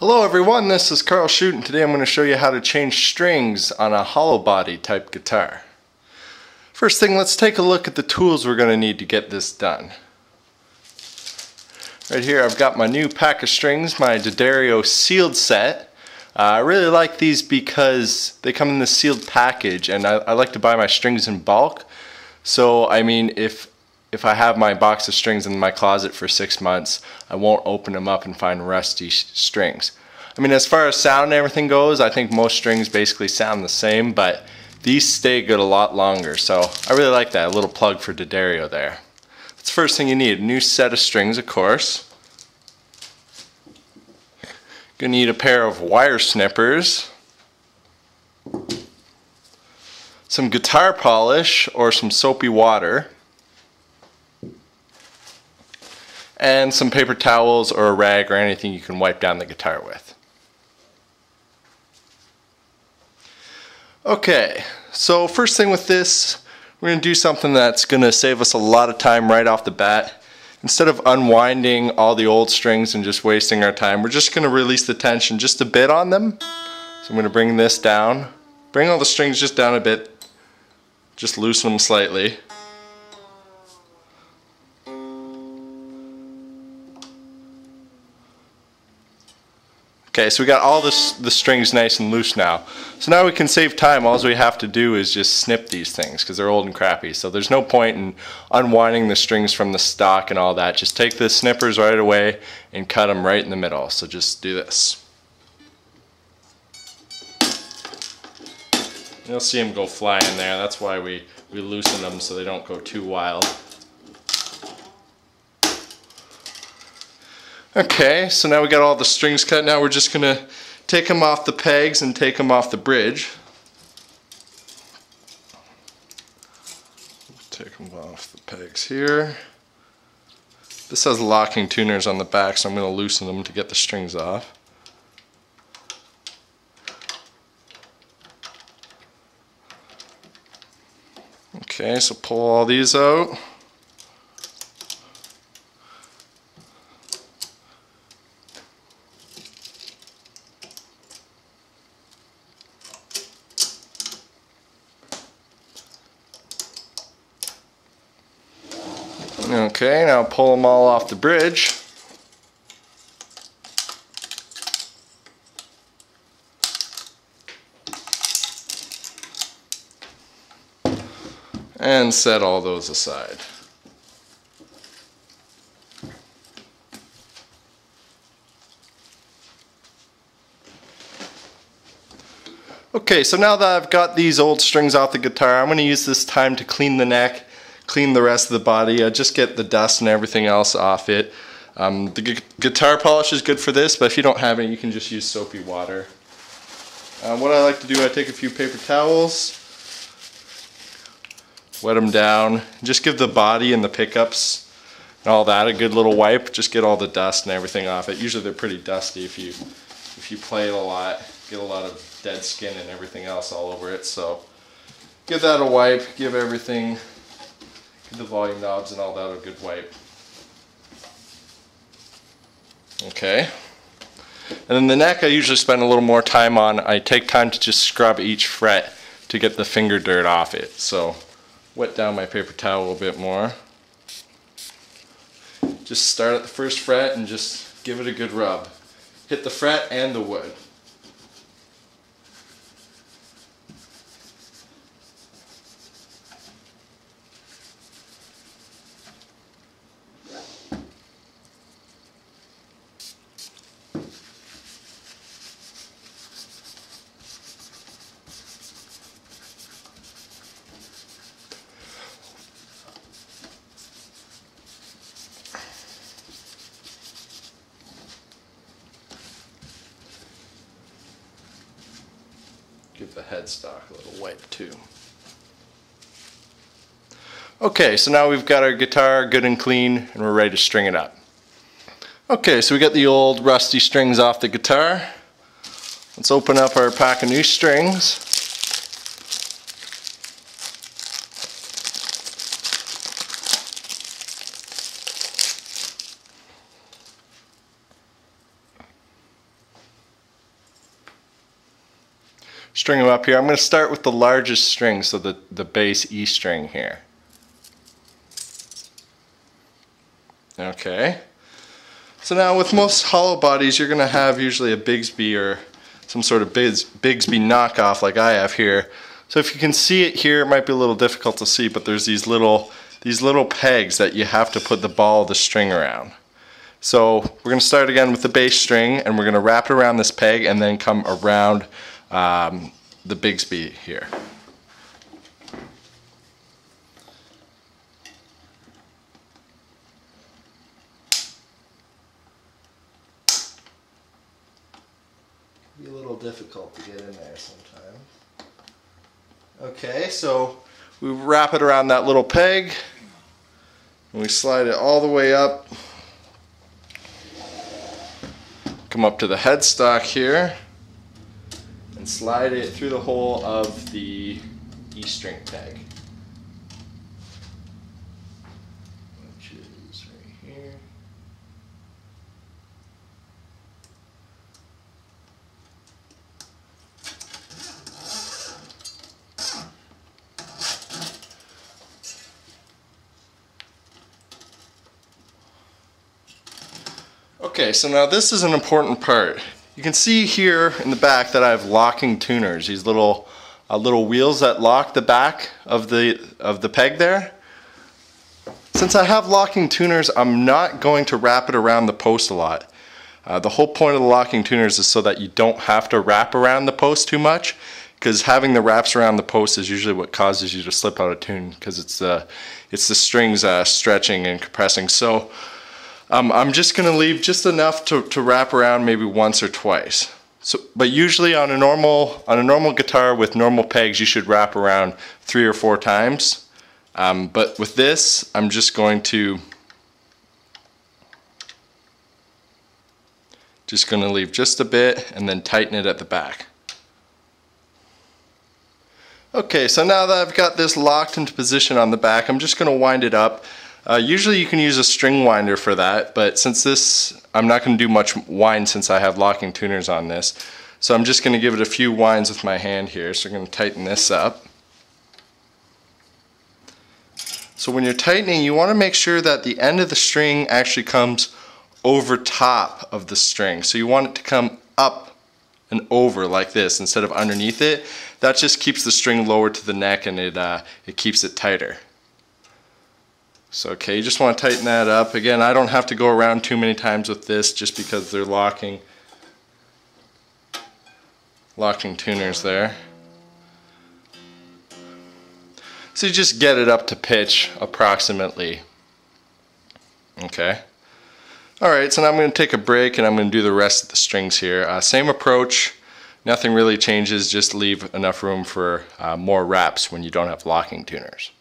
Hello everyone, this is Carl Shute, and today I'm going to show you how to change strings on a hollow body type guitar. First thing, let's take a look at the tools we're going to need to get this done. Right here I've got my new pack of strings, my D'Addario sealed set. I really like these because they come in this sealed package, and I like to buy my strings in bulk. So I mean, if I have my box of strings in my closet for 6 months, I won't open them up and find rusty strings. I mean, as far as sound and everything goes, I think most strings basically sound the same, but these stay good a lot longer, so I really like that. A little plug for D'Addario there. That's the first thing you need, a new set of strings, of course. Gonna need a pair of wire snippers, some guitar polish or some soapy water, and some paper towels or a rag or anything you can wipe down the guitar with. Okay, so first thing with this, we're going to do something that's going to save us a lot of time right off the bat. Instead of unwinding all the old strings and just wasting our time, we're just going to release the tension just a bit on them. So I'm going to bring this down, bring all the strings just down a bit, just loosen them slightly. Okay, so we got all the strings nice and loose now. So now we can save time. All we have to do is just snip these things because they're old and crappy. So there's no point in unwinding the strings from the stock and all that. Just take the snippers right away and cut them right in the middle. So just do this. You'll see them go flying there. That's why we loosen them so they don't go too wild. Okay, so now we got all the strings cut. Now we're just going to take them off the pegs and take them off the bridge. Take them off the pegs here. This has locking tuners on the back, so I'm going to loosen them to get the strings off. Okay, so pull all these out. Okay, now pull them all off the bridge. And set all those aside. Okay, so now that I've got these old strings off the guitar, I'm going to use this time to clean the neck, clean the rest of the body, just get the dust and everything else off it. The guitar polish is good for this, but if you don't have it, you can just use soapy water. What I like to do, I take a few paper towels, wet them down, just give the body and the pickups and all that a good little wipe. Just get all the dust and everything off it. Usually they're pretty dusty if you play it a lot, get a lot of dead skin and everything else all over it. So give that a wipe, give everything, the volume knobs and all that a good wipe. Okay. And then the neck I usually spend a little more time on. I take time to just scrub each fret to get the finger dirt off it. So wet down my paper towel a little bit more. Just start at the first fret and just give it a good rub. Hit the fret and the wood. Give the headstock a little wipe too. Okay, so now we've got our guitar good and clean and we're ready to string it up. Okay, so we got the old rusty strings off the guitar. Let's open up our pack of new strings. string them up here. I'm going to start with the largest string, so the bass E string here. Okay. So now with most hollow bodies, you're going to have usually a Bigsby or some sort of Bigsby knockoff like I have here. So if you can see it here, it might be a little difficult to see, but there's these little pegs that you have to put the ball of the string around. So we're going to start again with the bass string, and we're going to wrap it around this peg and then come around the Bigsby here. Be a little difficult to get in there sometimes. Okay, so we wrap it around that little peg and we slide it all the way up. Come up to the headstock here and slide it through the hole of the E string peg, which is right here. Okay, so now this is an important part. You can see here in the back that I have locking tuners, these little wheels that lock the back of the peg there. Since I have locking tuners, I'm not going to wrap it around the post a lot. The whole point of the locking tuners is so that you don't have to wrap around the post too much, because having the wraps around the post is usually what causes you to slip out of tune, because it's the strings stretching and compressing. So I'm just going to leave just enough to wrap around maybe once or twice. So, but usually on a normal guitar with normal pegs, you should wrap around 3 or 4 times. But with this, I'm just going to leave just a bit and then tighten it at the back. Okay, so now that I've got this locked into position on the back, I'm just going to wind it up. Usually you can use a string winder for that, but since this, I'm not going to do much wind since I have locking tuners on this. So I'm just going to give it a few winds with my hand here. So I'm going to tighten this up. So when you're tightening, you want to make sure that the end of the string actually comes over top of the string. So you want it to come up and over like this instead of underneath it. That just keeps the string lower to the neck, and it keeps it tighter. So okay, you just want to tighten that up. Again, I don't have to go around too many times with this just because they're locking tuners there. So you just get it up to pitch approximately. Okay. Alright, so now I'm going to take a break and I'm going to do the rest of the strings here. Same approach, nothing really changes, just leave enough room for more wraps when you don't have locking tuners.